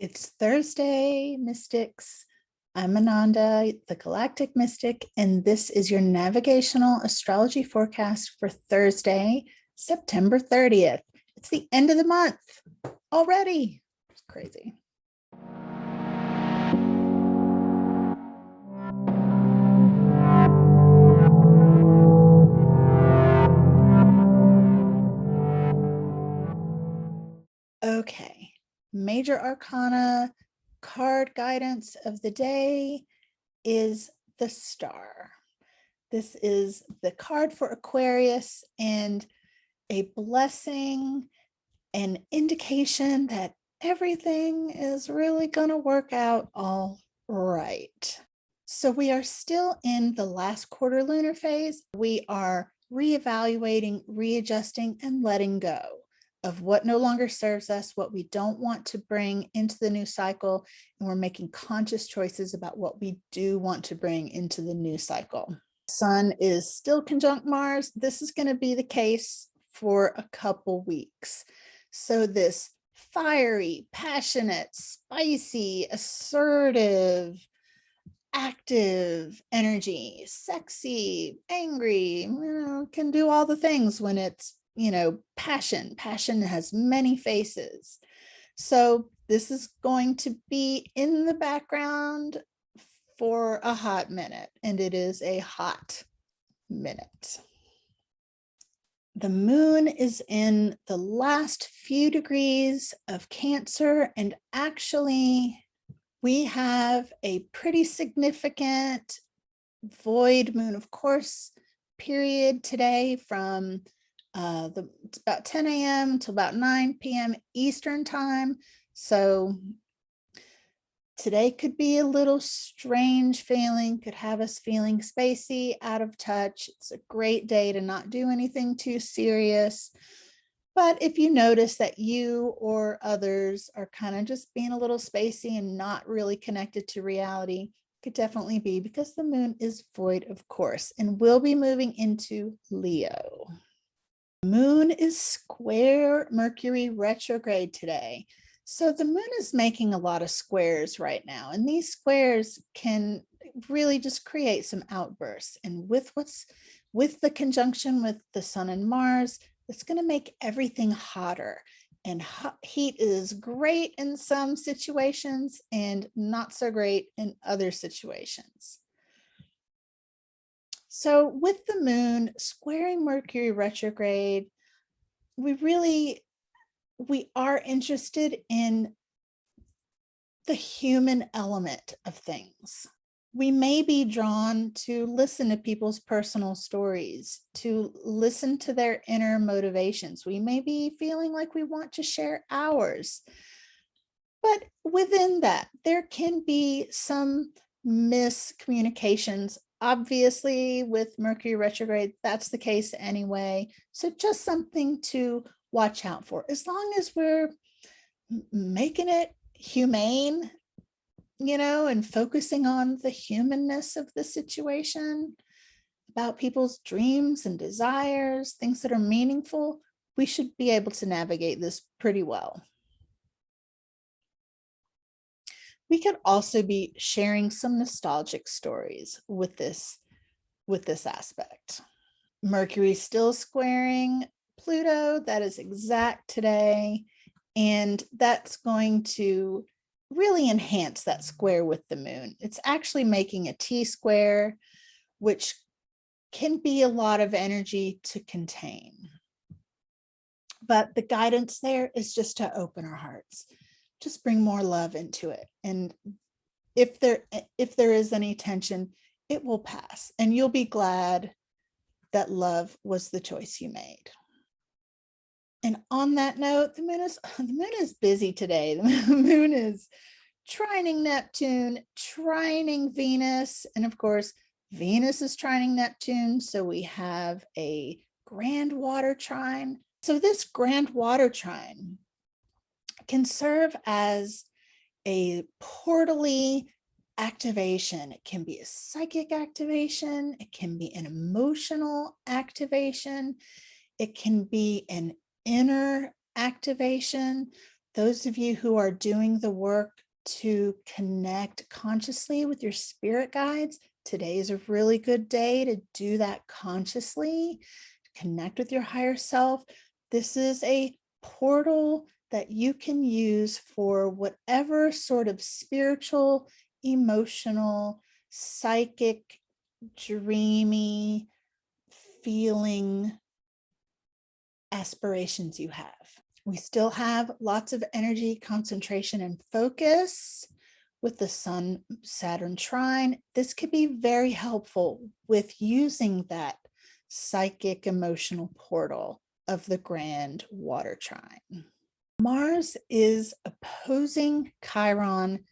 It's Thursday, Mystics. I'm Ananda, the Galactic Mystic, and this is your Navigational Astrology forecast for Thursday, September 30th. It's the end of the month already. It's crazy. Okay, major arcana card guidance of the day is the Star. This is the card for Aquarius and a blessing, an indication that everything is really going to work out all right. So we are still in the last quarter lunar phase. We are reevaluating, readjusting, and letting go of what no longer serves us, what we don't want to bring into the new cycle, and we're making conscious choices about what we do want to bring into the new cycle. Sun is still conjunct Mars. This is going to be the case for a couple weeks. So this fiery, passionate, spicy, assertive, active energy, sexy, angry, can do all the things when it's, passion. Passion has many faces. So this is going to be in the background for a hot minute, and it is a hot minute. The moon is in the last few degrees of Cancer, and actually we have a pretty significant void moon, of course, period today from it's about 10 a.m. to about 9 p.m. Eastern time. So today could be a little strange feeling, could have us feeling spacey, out of touch. It's a great day to not do anything too serious. But if you notice that you or others are kind of just being a little spacey and not really connected to reality, could definitely be because the moon is void, of course, and will be moving into Leo. Moon is square Mercury retrograde today. So the moon is making a lot of squares right now, and these squares can really just create some outbursts. And with the conjunction with the Sun and Mars, it's going to make everything hotter. And heat is great in some situations and not so great in other situations. So with the moon squaring Mercury retrograde, we are interested in the human element of things. We may be drawn to listen to people's personal stories, to listen to their inner motivations. We may be feeling like we want to share ours. But within that, there can be some miscommunications. Obviously, with Mercury retrograde, that's the case anyway. So just something to watch out for. As long as we're making it humane, and focusing on the humanness of the situation, about people's dreams and desires, things that are meaningful, we should be able to navigate this pretty well. We could also be sharing some nostalgic stories with this aspect. Mercury still squaring Pluto, that is exact today, and that's going to really enhance that square with the moon. It's actually making a T-square, which can be a lot of energy to contain. But the guidance there is just to open our hearts, just bring more love into it. And if there is any tension, it will pass, and you'll be glad that love was the choice you made. And on that note, the moon is busy today. The moon is trining Neptune, trining Venus, and of course, Venus is trining Neptune. So we have a grand water trine. So this grand water trine can serve as a portally activation. It can be a psychic activation. It can be an emotional activation. It can be an inner activation, Those of you who are doing the work to connect consciously with your spirit guides, today is a really good day to do that consciously, connect with your higher self. This is a portal that you can use for whatever sort of spiritual, emotional, psychic, dreamy, feeling aspirations you have. We still have lots of energy, concentration, and focus with the Sun, Saturn trine. This could be very helpful with using that psychic emotional portal of the grand water trine. Mars is opposing Chiron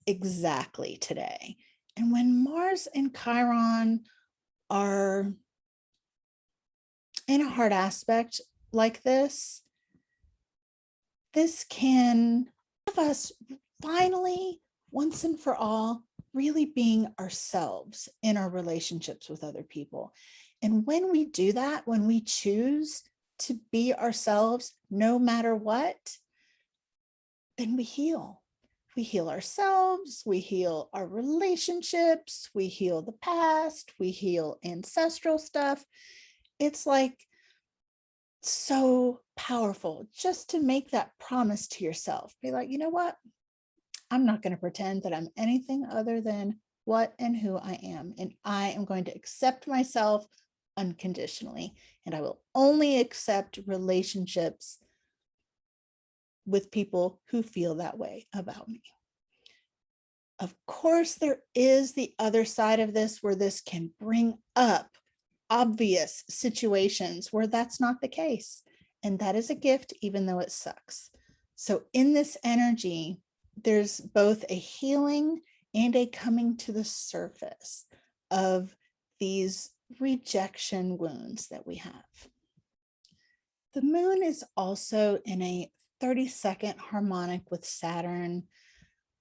exactly today. And when Mars and Chiron are in a hard aspect like this can have us finally, once and for all, really being ourselves in our relationships with other people. And when we do that, when we choose to be ourselves, no matter what, then we heal. We heal ourselves, we heal our relationships, we heal the past, we heal ancestral stuff. It's like so powerful just to make that promise to yourself. Be like, you know what? I'm not going to pretend that I'm anything other than what and who I am. And I am going to accept myself unconditionally. And I will only accept relationships with people who feel that way about me. Of course, there is the other side of this where this can bring up obvious situations where that's not the case. And that is a gift, even though it sucks. So in this energy, there's both a healing and a coming to the surface of these rejection wounds that we have. The moon is also in a 32nd harmonic with Saturn,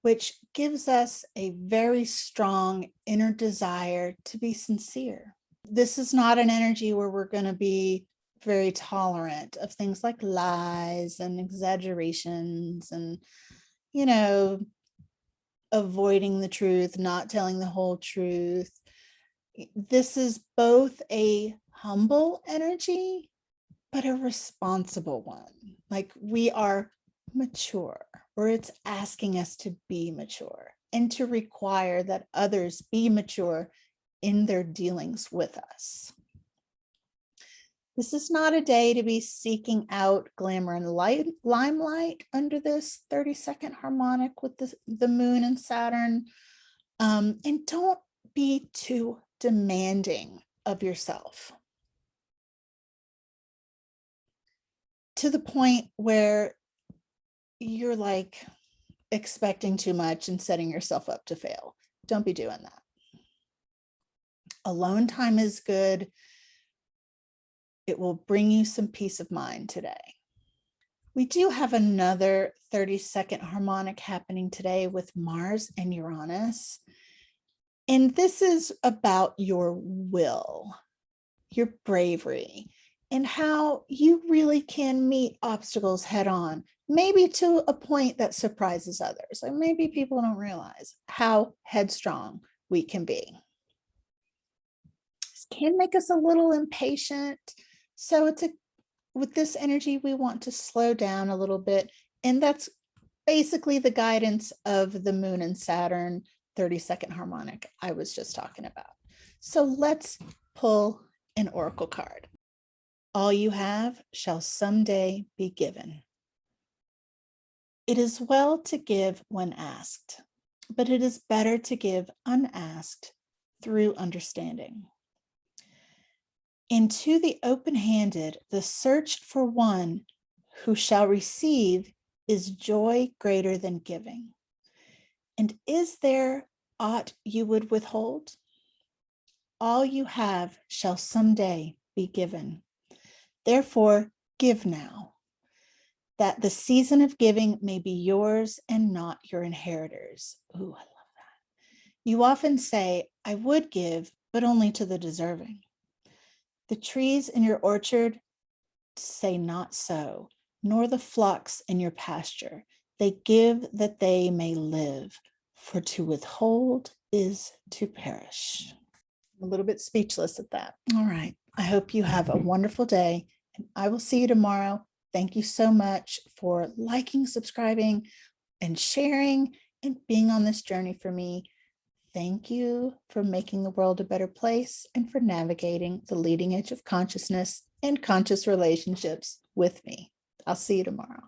which gives us a very strong inner desire to be sincere. This is not an energy where we're going to be very tolerant of things like lies and exaggerations and, avoiding the truth, not telling the whole truth. This is both a humble energy, but a responsible one. Like we are mature, or it's asking us to be mature and to require that others be mature in their dealings with us. This is not a day to be seeking out glamour and limelight under this 32nd harmonic with the moon and Saturn. And don't be too demanding of yourself to the point where you're like expecting too much and setting yourself up to fail. Don't be doing that. Alone time is good. It will bring you some peace of mind today. We do have another 32nd harmonic happening today with Mars and Uranus. And this is about your will, your bravery, and how you really can meet obstacles head on, maybe to a point that surprises others. Like maybe people don't realize how headstrong we can be. This can make us a little impatient. So with this energy, we want to slow down a little bit. And that's basically the guidance of the moon and Saturn 32nd harmonic I was just talking about. So let's pull an oracle card. All you have shall someday be given. It is well to give when asked, but it is better to give unasked through understanding. And to the open-handed, the search for one who shall receive is joy greater than giving. And is there aught you would withhold? All you have shall someday be given. Therefore, give now, that the season of giving may be yours and not your inheritors. Ooh, I love that. You often say, I would give, but only to the deserving. The trees in your orchard say not so. nor the flocks in your pasture. They give that they may live, for to withhold is to perish. I'm a little bit speechless at that. All right. I hope you have a wonderful day, and I will see you tomorrow. Thank you so much for liking, subscribing, and sharing and being on this journey for me. Thank you for making the world a better place and for navigating the leading edge of consciousness and conscious relationships with me. I'll see you tomorrow.